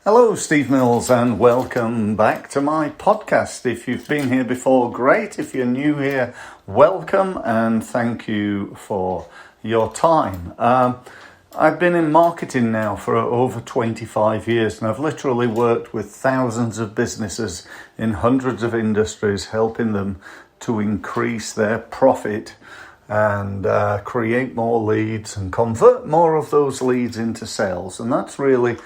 Hello, Steve Mills, and welcome back to my podcast. If you've been here before, great. If you're new here, welcome, and thank you for your time. I've been in marketing now for over 25 years, and I've literally worked with thousands of businesses in hundreds of industries, helping them to increase their profit and create more leads and convert more of those leads into sales. And that's really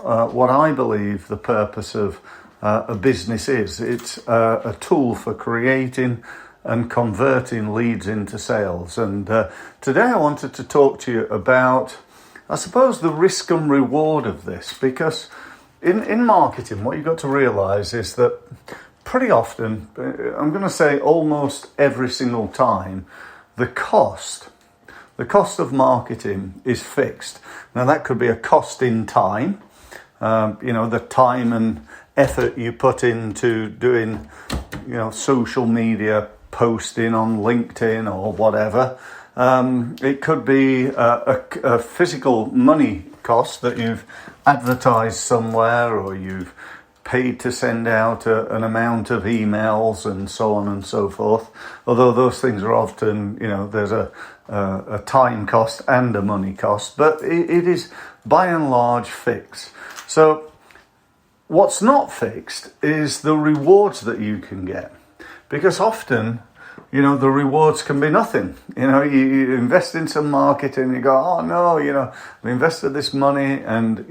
what I believe the purpose of a business is. It's a tool for creating and converting leads into sales. And today I wanted to talk to you about, I suppose, the risk and reward of this, because in marketing, what you've got to realize is that pretty often, I'm going to say almost every single time, the cost of marketing is fixed. Now that could be a cost in time, the time and effort you put into doing, social media posting on LinkedIn or whatever. It could be a physical money cost that you've advertised somewhere, or you've paid to send out an amount of emails and so on and so forth. Although those things are often, there's a time cost and a money cost, but it is by and large fixed. So what's not fixed is the rewards that you can get, because often, the rewards can be nothing. You invest in some marketing, you go, oh no, we invested this money and,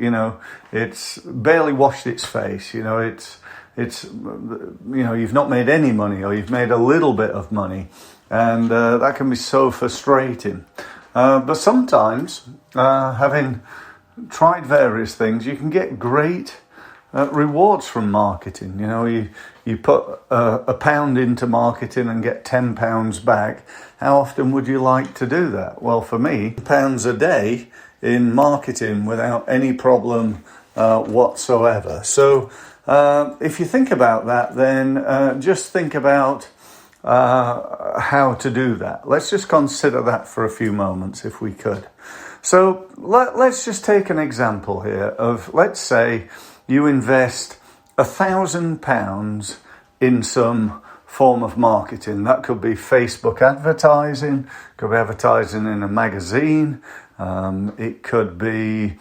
it's barely washed its face. It's you've not made any money, or you've made a little bit of money, and that can be so frustrating. But sometimes, having tried various things, you can get great rewards from marketing. You put a pound into marketing and get £10 back. How often would you like to do that? Well, for me, £10 a day in marketing without any problem whatsoever. So if you think about that, then just think about how to do that. Let's just consider that for a few moments, if we could. So let's just take an example here of, let's say you invest £1,000 in some form of marketing. That could be Facebook advertising, could be advertising in a magazine, it could be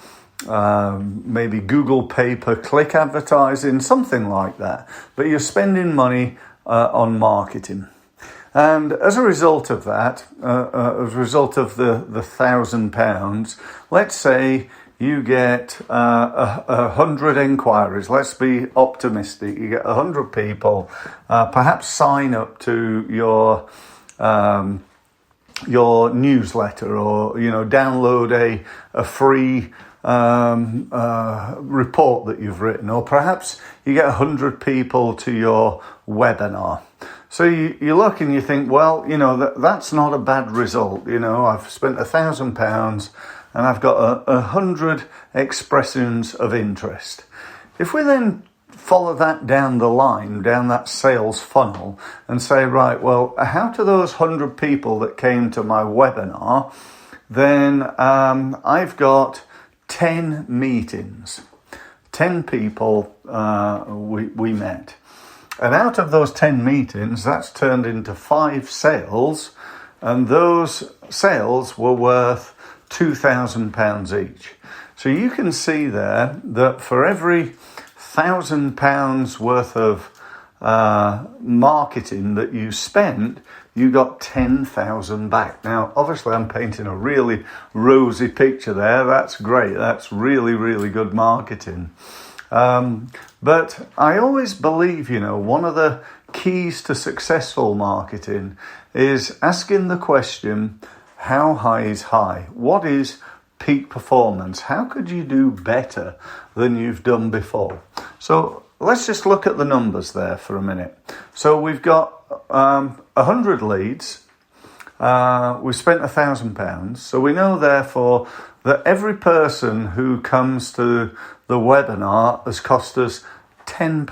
maybe Google pay-per-click advertising, something like that. But you're spending money on marketing. And as a result of that, as a result of the £1,000, let's say you get 100 inquiries. Let's be optimistic. You get 100 people, perhaps sign up to your newsletter, or download a free report that you've written, or perhaps you get 100 people to your webinar. So you look and you think, well, that's not a bad result. I've spent £1,000 and I've got 100 expressions of interest. If we then follow that down the line, down that sales funnel, and say, right, well, how to those 100 people that came to my webinar, then I've got 10 meetings, 10 people we met. And out of those 10 meetings, that's turned into 5 sales, and those sales were worth £2,000 each. So you can see there that for every £1,000 worth of marketing that you spent, you got 10,000 back. Now, obviously, I'm painting a really rosy picture there. That's great. That's really, really good marketing. But I always believe, one of the keys to successful marketing is asking the question, how high is high? What is peak performance? How could you do better than you've done before? So let's just look at the numbers there for a minute. So we've got 100 leads. We spent £1,000. So we know, therefore, that every person who comes to the webinar has cost us £10.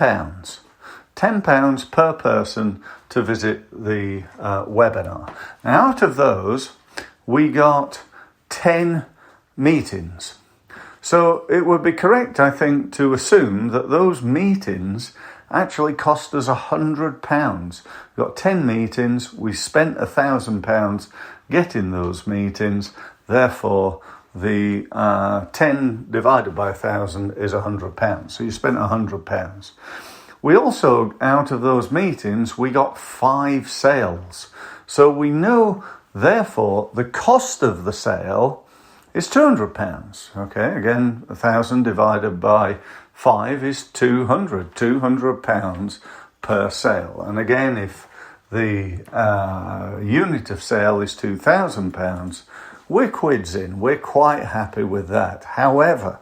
£10 per person to visit the webinar. Now, out of those, we got 10 meetings. So it would be correct, I think, to assume that those meetings actually cost us £100. We got 10 meetings, we spent £1,000 getting those meetings, therefore the 10 divided by 1,000 is £100. So you spent £100. We also, out of those meetings, we got 5 sales. So we know, therefore, the cost of the sale is £200. Okay, again, 1,000 divided by 5 is £200 per sale. And again, if the unit of sale is £2,000, we're quids in. We're quite happy with that. However,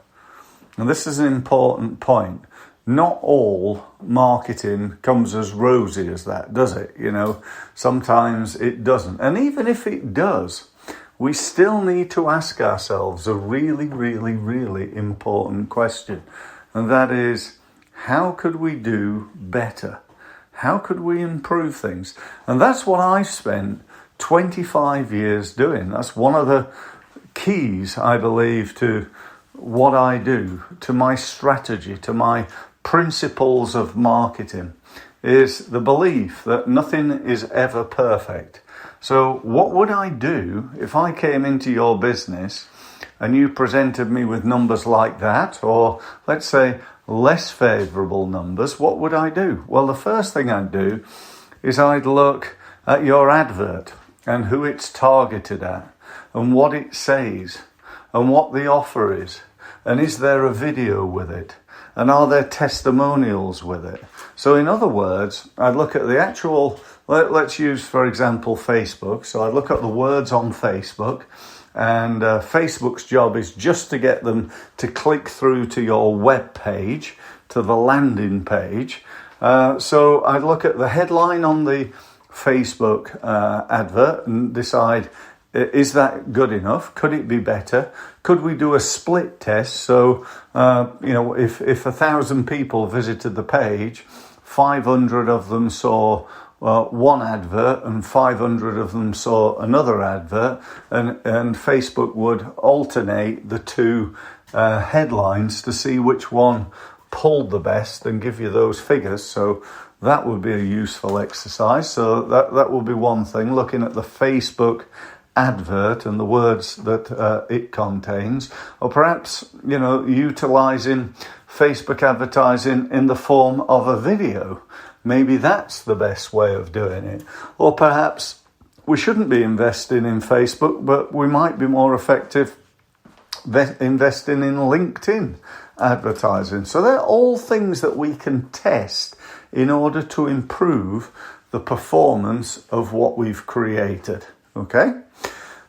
and this is an important point, not all marketing comes as rosy as that, does it? You know, sometimes it doesn't. And even if it does, we still need to ask ourselves a really, really, really important question. And that is, how could we do better? How could we improve things? And that's what I spent 25 years doing. That's one of the keys, I believe, to what I do, to my strategy, to my principles of marketing, is the belief that nothing is ever perfect. So what would I do if I came into your business and you presented me with numbers like that, or let's say less favourable numbers? What would I do? Well, the first thing I'd do is I'd look at your advert and who it's targeted at and what it says and what the offer is. And is there a video with it? And are there testimonials with it? So in other words, I'd look at the actual, let's use, for example, Facebook. So I'd look at the words on Facebook, and Facebook's job is just to get them to click through to your web page, to the landing page. So I'd look at the headline on the Facebook advert and decide, is that good enough? Could it be better? Could we do a split test? So, if 1,000 people visited the page, 500 of them saw one advert and 500 of them saw another advert, and Facebook would alternate the two headlines to see which one pulled the best and give you those figures. So that would be a useful exercise. So that would be one thing, looking at the Facebook advert and the words that it contains, or perhaps utilizing Facebook advertising in the form of a video. Maybe that's the best way of doing it. Or perhaps we shouldn't be investing in Facebook, but we might be more effective investing in LinkedIn advertising. So they're all things that we can test in order to improve the performance of what we've created. Okay?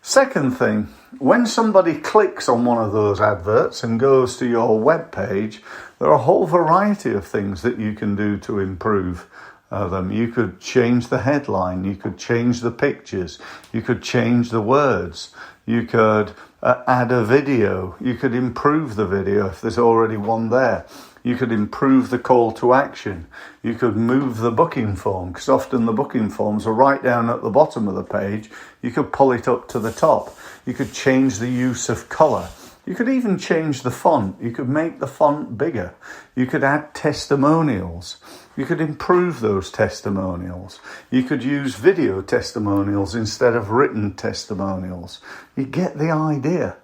Second thing, when somebody clicks on one of those adverts and goes to your web page, there are a whole variety of things that you can do to improve them. You could change the headline, you could change the pictures, you could change the words, you could add a video, you could improve the video if there's already one there. You could improve the call to action. You could move the booking form, because often the booking forms are right down at the bottom of the page. You could pull it up to the top. You could change the use of colour. You could even change the font. You could make the font bigger. You could add testimonials. You could improve those testimonials. You could use video testimonials instead of written testimonials. You get the idea.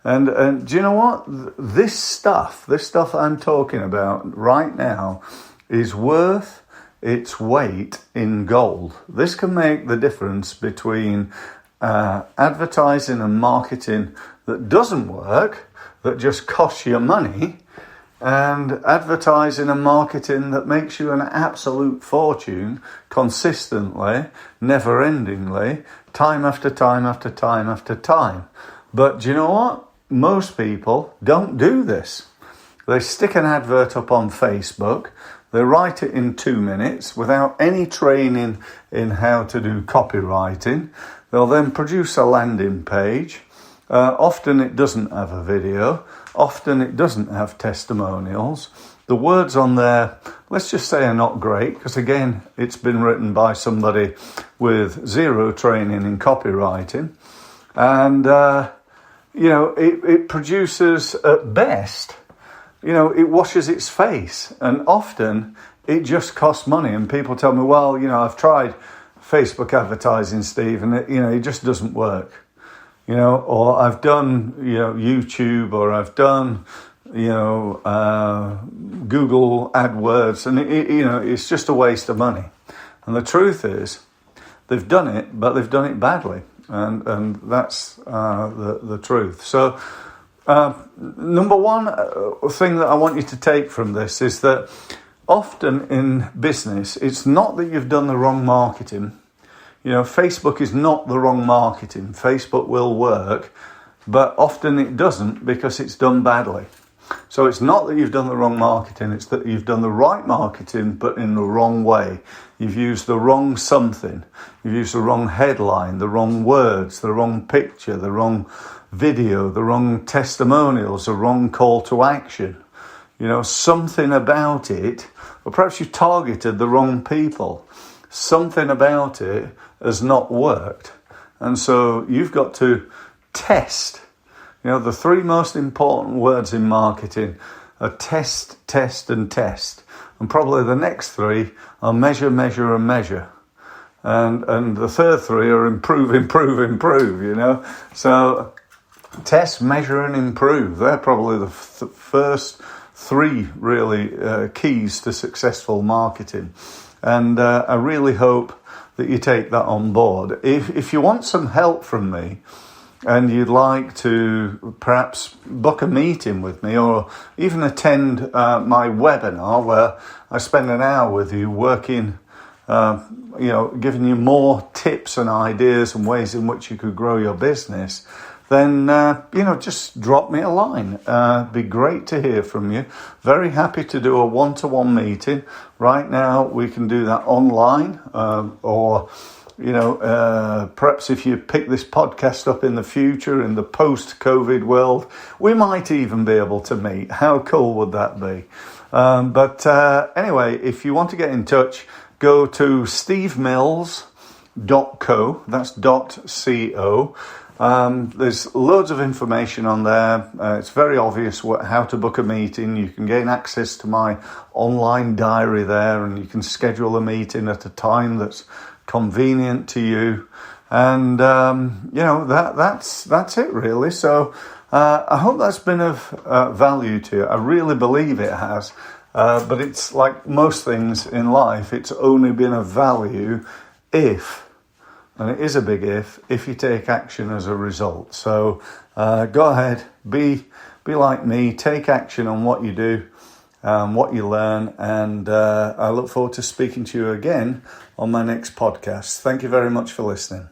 And do you know what? This stuff I'm talking about right now is worth its weight in gold. This can make the difference between advertising and marketing that doesn't work, that just costs you money, and advertising and marketing that makes you an absolute fortune consistently, never-endingly, time after time after time after time. But do you know what? Most people don't do this. They stick an advert up on Facebook, they write it in 2 minutes without any training in how to do copywriting. They'll then produce a landing page. Often it doesn't have a video. Often it doesn't have testimonials. The words on there, let's just say, are not great, because again, it's been written by somebody with zero training in copywriting. And it produces at best, it washes its face. And often it just costs money. And people tell me, well, I've tried Facebook advertising, Steve, and it just doesn't work. Or I've done, YouTube, or I've done, Google AdWords, and it's just a waste of money. And the truth is, they've done it, but they've done it badly, and that's the truth. So, number one thing that I want you to take from this is that often in business, it's not that you've done the wrong marketing. Facebook is not the wrong marketing. Facebook will work, but often it doesn't because it's done badly. So it's not that you've done the wrong marketing, it's that you've done the right marketing, but in the wrong way. You've used the wrong something. You've used the wrong headline, the wrong words, the wrong picture, the wrong video, the wrong testimonials, the wrong call to action. Something about it, or perhaps you targeted the wrong people. Something about it has not worked. And so you've got to test. The three most important words in marketing are test, test, and test. And probably the next three are measure, measure, and measure. And the third three are improve, improve, improve, So test, measure, and improve. They're probably the first three really keys to successful marketing. And I really hope that you take that on board. If you want some help from me, and you'd like to perhaps book a meeting with me or even attend my webinar where I spend an hour with you working, giving you more tips and ideas and ways in which you could grow your business, then, just drop me a line. It'd be great to hear from you. Very happy to do a one-to-one meeting. Right now, we can do that online or... perhaps if you pick this podcast up in the future, in the post-COVID world, we might even be able to meet. How cool would that be? But anyway, if you want to get in touch, go to stevemills.co. That's .co. There's loads of information on there. It's very obvious how to book a meeting. You can gain access to my online diary there, and you can schedule a meeting at a time that's convenient to you, and that's it really. So I hope that's been of value to you. I really believe it has, but it's like most things in life, it's only been of value if, and it is a big if you take action as a result. So go ahead, be like me, take action on what you do, what you learn, and I look forward to speaking to you again on my next podcast. Thank you very much for listening.